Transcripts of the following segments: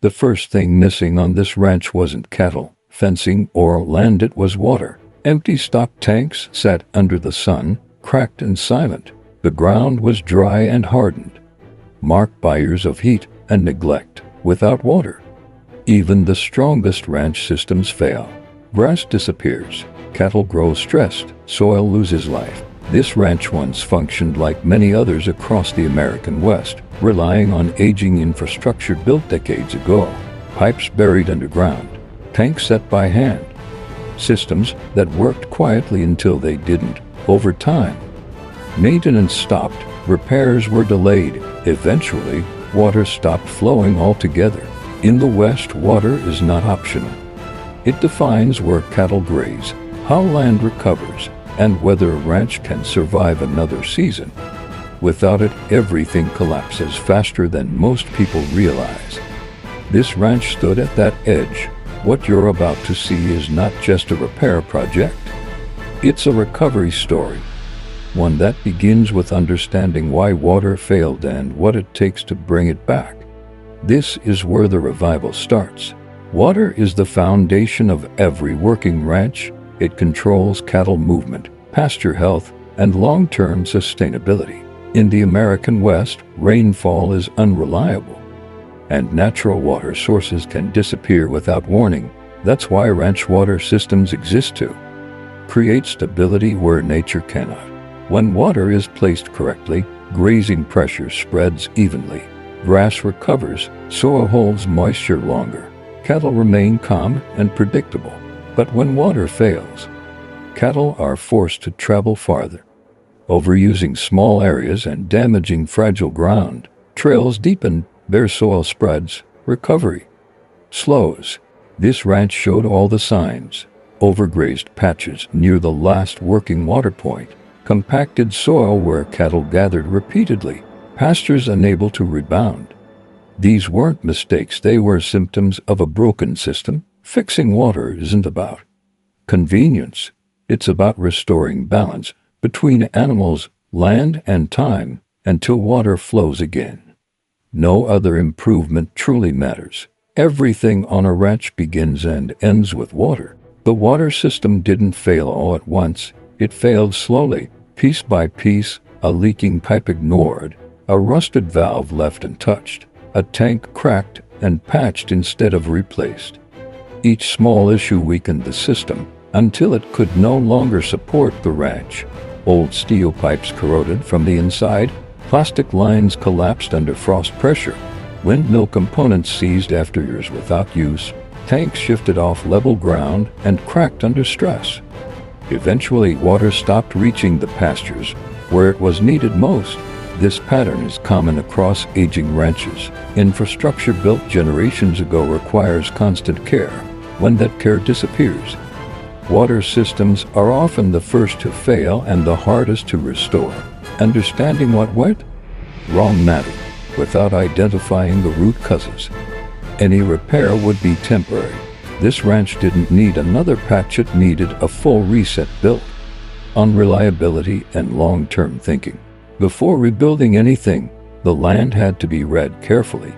The first thing missing on this ranch wasn't cattle, fencing, or land, it was water. Empty stock tanks sat under the sun, cracked and silent. The ground was dry and hardened, marked by years of heat and neglect. Without water, even the strongest ranch systems fail. Grass disappears, cattle grow stressed, soil loses life. This ranch once functioned like many others across the American West, relying on aging infrastructure built decades ago, pipes buried underground, tanks set by hand, systems that worked quietly until they didn't. Over time, maintenance stopped, repairs were delayed. Eventually, water stopped flowing altogether. In the West, water is not optional. It defines where cattle graze, how land recovers, and whether a ranch can survive another season. Without it, everything collapses faster than most people realize. This ranch stood at that edge. What you're about to see is not just a repair project. It's a recovery story, one that begins with understanding why water failed and what it takes to bring it back. This is where the revival starts. Water is the foundation of every working ranch. It controls cattle movement, pasture health, and long-term sustainability. In the American West, rainfall is unreliable, and natural water sources can disappear without warning. That's why ranch water systems exist to create stability where nature cannot. When water is placed correctly, grazing pressure spreads evenly, grass recovers, soil holds moisture longer, cattle remain calm and predictable. But when water fails, cattle are forced to travel farther, overusing small areas and damaging fragile ground. Trails deepen, bare soil spreads, recovery slows. This ranch showed all the signs: overgrazed patches near the last working water point, compacted soil where cattle gathered repeatedly, pastures unable to rebound. These weren't mistakes, they were symptoms of a broken system. Fixing water isn't about convenience. It's about restoring balance between animals, land, and time until water flows again. No other improvement truly matters. Everything on a ranch begins and ends with water. The water system didn't fail all at once. It failed slowly, piece by piece, a leaking pipe ignored, a rusted valve left untouched, a tank cracked and patched instead of replaced. Each small issue weakened the system until it could no longer support the ranch. Old steel pipes corroded from the inside, plastic lines collapsed under frost pressure, windmill components seized after years without use, tanks shifted off level ground and cracked under stress. Eventually, water stopped reaching the pastures where it was needed most. This pattern is common across aging ranches. Infrastructure built generations ago requires constant care. When that care disappears, water systems are often the first to fail and the hardest to restore. Understanding what went wrong mattered. Without identifying the root causes, any repair would be temporary. This ranch didn't need another patch, it needed a full reset built on reliability and long-term thinking. Before rebuilding anything, the land had to be read carefully.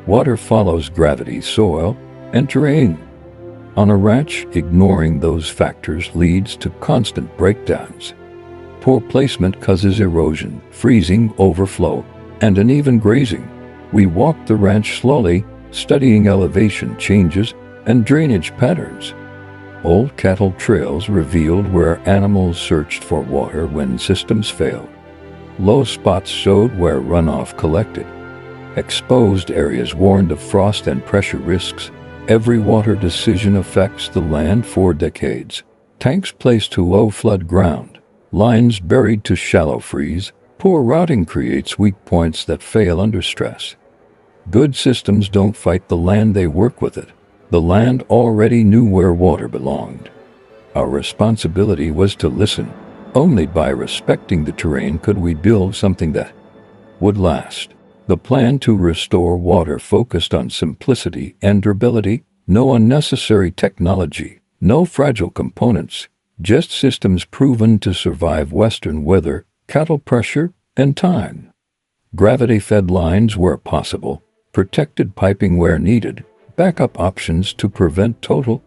Water follows gravity, soil, and terrain. On a ranch, ignoring those factors leads to constant breakdowns. Poor placement causes erosion, freezing, overflow, and uneven grazing. We walked the ranch slowly, studying elevation changes and drainage patterns. Old cattle trails revealed where animals searched for water when systems failed. Low spots showed where runoff collected. Exposed areas warned of frost and pressure risks. Every water decision affects the land for decades. Tanks placed to low flood ground, lines buried to shallow freeze. Poor routing creates weak points that fail under stress. Good systems don't fight the land, they work with it. The land already knew where water belonged. Our responsibility was to listen. Only by respecting the terrain could we build something that would last. The plan to restore water focused on simplicity and durability, no unnecessary technology, no fragile components, just systems proven to survive Western weather, cattle pressure, and time. Gravity-fed lines where possible, protected piping where needed, backup options to prevent total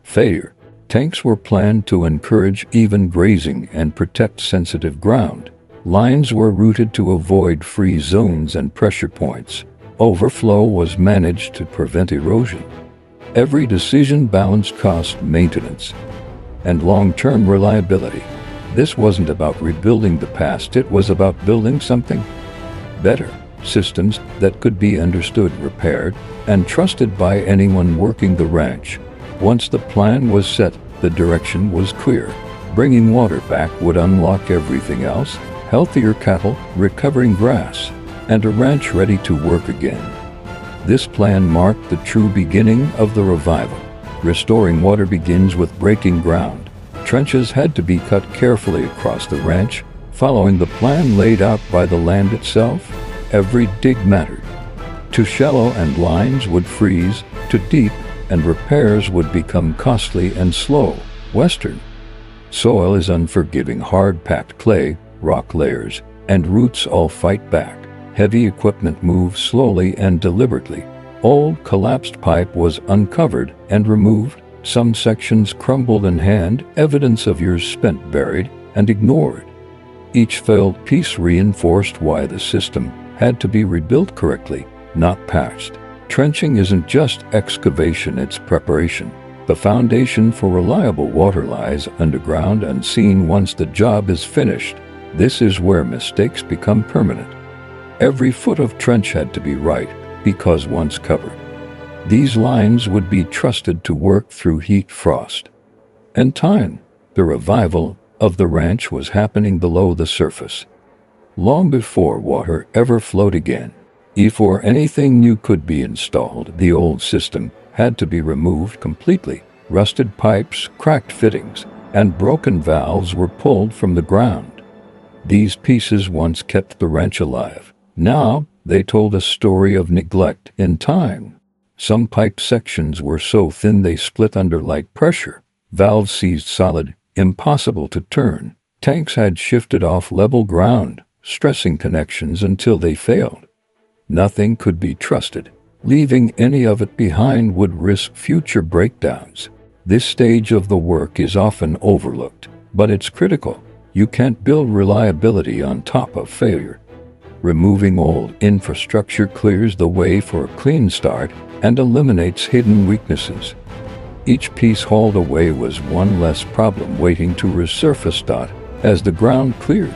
failure. Tanks were planned to encourage even grazing and protect sensitive ground. Lines were routed to avoid freeze zones and pressure points. Overflow was managed to prevent erosion. Every decision balanced cost, maintenance, and long-term reliability. This wasn't about rebuilding the past, it was about building something better. Systems that could be understood, repaired, and trusted by anyone working the ranch. Once the plan was set, the direction was clear. Bringing water back would unlock everything else: healthier cattle, recovering grass, and a ranch ready to work again. This plan marked the true beginning of the revival. Restoring water begins with breaking ground. Trenches had to be cut carefully across the ranch, following the plan laid out by the land itself. Every dig mattered. Too shallow and lines would freeze, too deep and repairs would become costly and slow. Western soil is unforgiving. Hard-packed clay, rock layers, and roots all fight back. Heavy equipment moves slowly and deliberately. Old collapsed pipe was uncovered and removed. Some sections crumbled in hand, evidence of years spent buried and ignored. Each failed piece reinforced why the system had to be rebuilt correctly, not patched. Trenching isn't just excavation, it's preparation. The foundation for reliable water lies underground, unseen. Once the job is finished, this is where mistakes become permanent. Every foot of trench had to be right, because once covered, these lines would be trusted to work through heat, frost, and time. The revival of the ranch was happening below the surface, long before water ever flowed again. Before anything new could be installed, the old system had to be removed completely. Rusted pipes, cracked fittings, and broken valves were pulled from the ground. These pieces once kept the ranch alive. Now, they told a story of neglect in time. Some pipe sections were so thin they split under light pressure. Valves seized solid, impossible to turn. Tanks had shifted off level ground, stressing connections until they failed. Nothing could be trusted. Leaving any of it behind would risk future breakdowns. This stage of the work is often overlooked, but it's critical. You can't build reliability on top of failure. Removing old infrastructure clears the way for a clean start and eliminates hidden weaknesses. Each piece hauled away was one less problem waiting to resurface. As the ground cleared,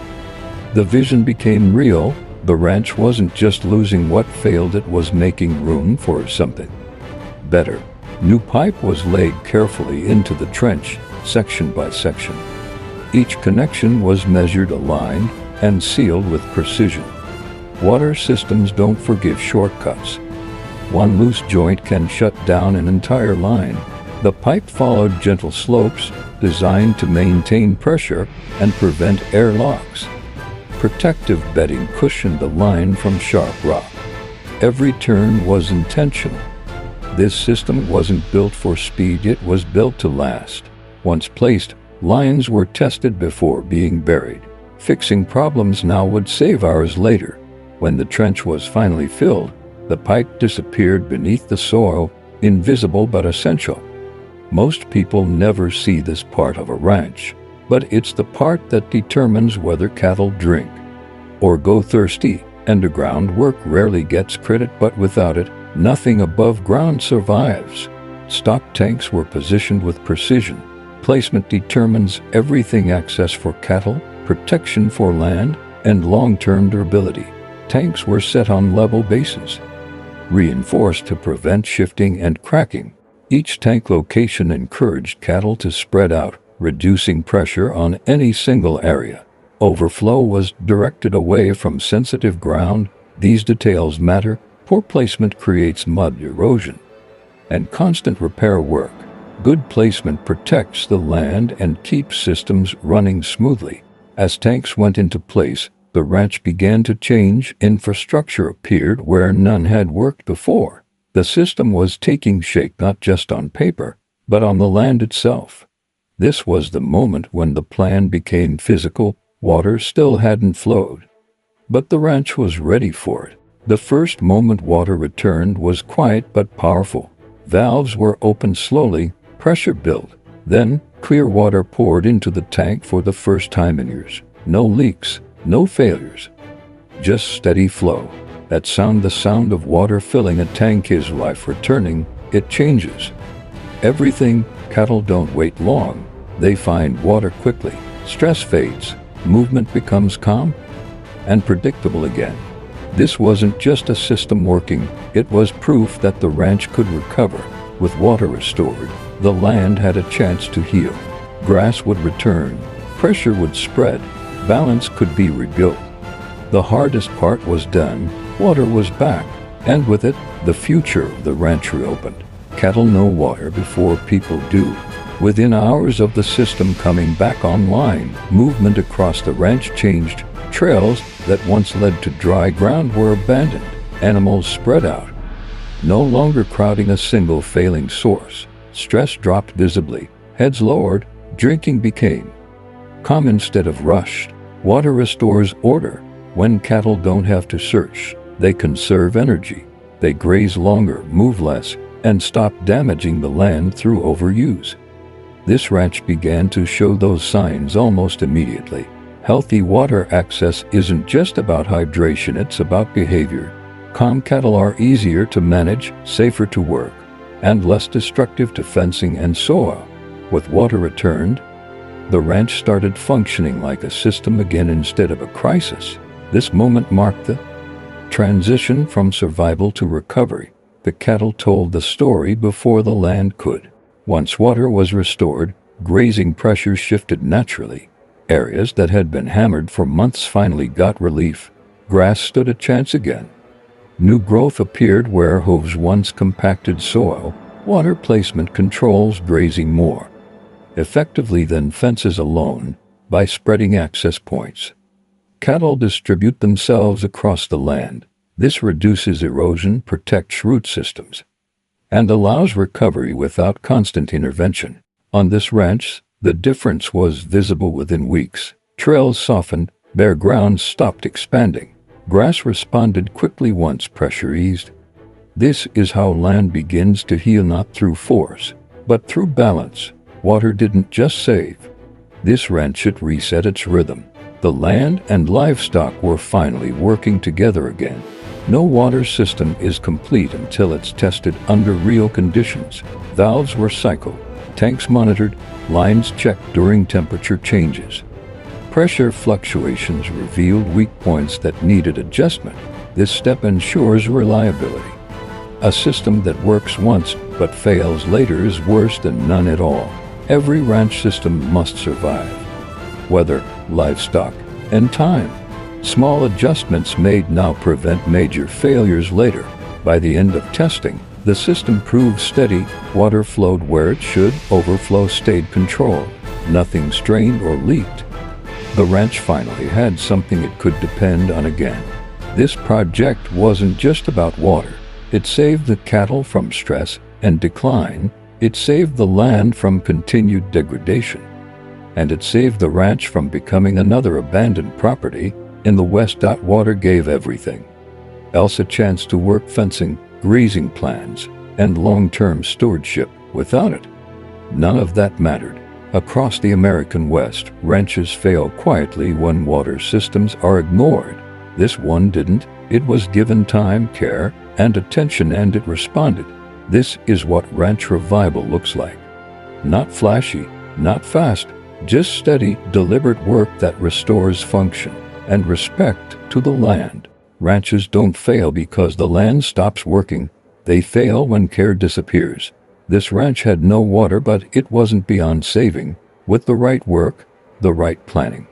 the vision became real. The ranch wasn't just losing what failed, it was making room for something better. New pipe was laid carefully into the trench, section by section. Each connection was measured, aligned, and sealed with precision. Water systems don't forgive shortcuts. One loose joint can shut down an entire line. The pipe followed gentle slopes, designed to maintain pressure and prevent airlocks. Protective bedding cushioned the line from sharp rock. Every turn was intentional. This system wasn't built for speed, it was built to last. Once placed, lines were tested before being buried. Fixing problems now would save hours later. When the trench was finally filled, the pipe disappeared beneath the soil, invisible but essential. Most people never see this part of a ranch, but it's the part that determines whether cattle drink or go thirsty. Underground work rarely gets credit, but without it, nothing above ground survives. Stock tanks were positioned with precision. Placement determines everything: access for cattle, protection for land, and long-term durability. Tanks were set on level bases, reinforced to prevent shifting and cracking. Each tank location encouraged cattle to spread out, reducing pressure on any single area. Overflow was directed away from sensitive ground. These details matter. Poor placement creates mud erosion and constant repair work. Good placement protects the land and keeps systems running smoothly. As tanks went into place, the ranch began to change. Infrastructure appeared where none had worked before. The system was taking shape not just on paper, but on the land itself. This was the moment when the plan became physical. Water still hadn't flowed, but the ranch was ready for it. The first moment water returned was quiet but powerful. Valves were opened slowly, pressure built. Then, clear water poured into the tank for the first time in years. No leaks, no failures. Just steady flow. That sound, the sound of water filling a tank, is life returning. It changes everything. Cattle don't wait long. They find water quickly. Stress fades. Movement becomes calm and predictable again. This wasn't just a system working, it was proof that the ranch could recover. With water restored, the land had a chance to heal. Grass would return, pressure would spread, balance could be rebuilt. The hardest part was done, water was back, and with it, the future of the ranch reopened. Cattle know water before people do. Within hours of the system coming back online, movement across the ranch changed. Trails that once led to dry ground were abandoned. Animals spread out, no longer crowding a single failing source. Stress dropped visibly, heads lowered, drinking became calm instead of rushed. Water restores order. When cattle don't have to search, they conserve energy. They graze longer, move less, and stop damaging the land through overuse. This ranch began to show those signs almost immediately. Healthy water access isn't just about hydration, it's about behavior. Calm cattle are easier to manage, safer to work, and less destructive to fencing and soil. With water returned, the ranch started functioning like a system again instead of a crisis. This moment marked the transition from survival to recovery. The cattle told the story before the land could. Once water was restored, grazing pressure shifted naturally. Areas that had been hammered for months finally got relief. Grass stood a chance again. New growth appeared where hooves once compacted soil. Water placement controls grazing more effectively than fences alone by spreading access points. Cattle distribute themselves across the land. This reduces erosion, protects root systems, and allows recovery without constant intervention. On this ranch, the difference was visible within weeks. Trails softened, bare ground stopped expanding. Grass responded quickly once pressure eased. This is how land begins to heal, not through force, but through balance. Water didn't just save this ranch, it reset its rhythm. The land and livestock were finally working together again. No water system is complete until it's tested under real conditions. Valves were cycled, tanks monitored, lines checked during temperature changes. Pressure fluctuations revealed weak points that needed adjustment. This step ensures reliability. A system that works once but fails later is worse than none at all. Every ranch system must survive. Weather, livestock, and time. Small adjustments made now prevent major failures later. By the end of testing, the system proved steady. Water flowed where it should, overflow stayed controlled. Nothing strained or leaked. The ranch finally had something it could depend on again. This project wasn't just about water. It saved the cattle from stress and decline. It saved the land from continued degradation. And it saved the ranch from becoming another abandoned property in the West. Water gave everything else a chance to work: fencing, grazing plans, and long-term stewardship. Without it, none of that mattered. Across the American West, ranches fail quietly when water systems are ignored. This one didn't. It was given time, care, and attention, and it responded. This is what ranch revival looks like. Not flashy, not fast, just steady, deliberate work that restores function and respect to the land. Ranches don't fail because the land stops working. They fail when care disappears. This ranch had no water, but it wasn't beyond saving. With the right work, the right planning,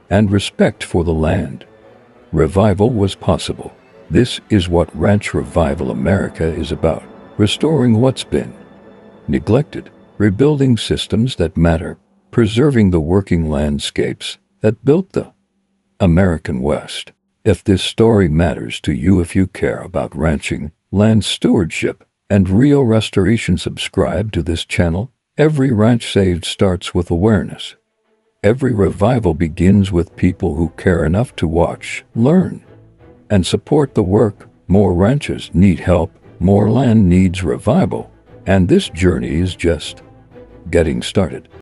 and respect for the land, revival was possible. This is what Ranch Revival America is about: restoring what's been neglected, rebuilding systems that matter, preserving the working landscapes that built the American West. If this story matters to you, if you care about ranching, land stewardship, and real restoration, subscribe to this channel. Every ranch saved starts with awareness. Every revival begins with people who care enough to watch, learn, and support the work. More ranchers need help, more land needs revival, and this journey is just getting started.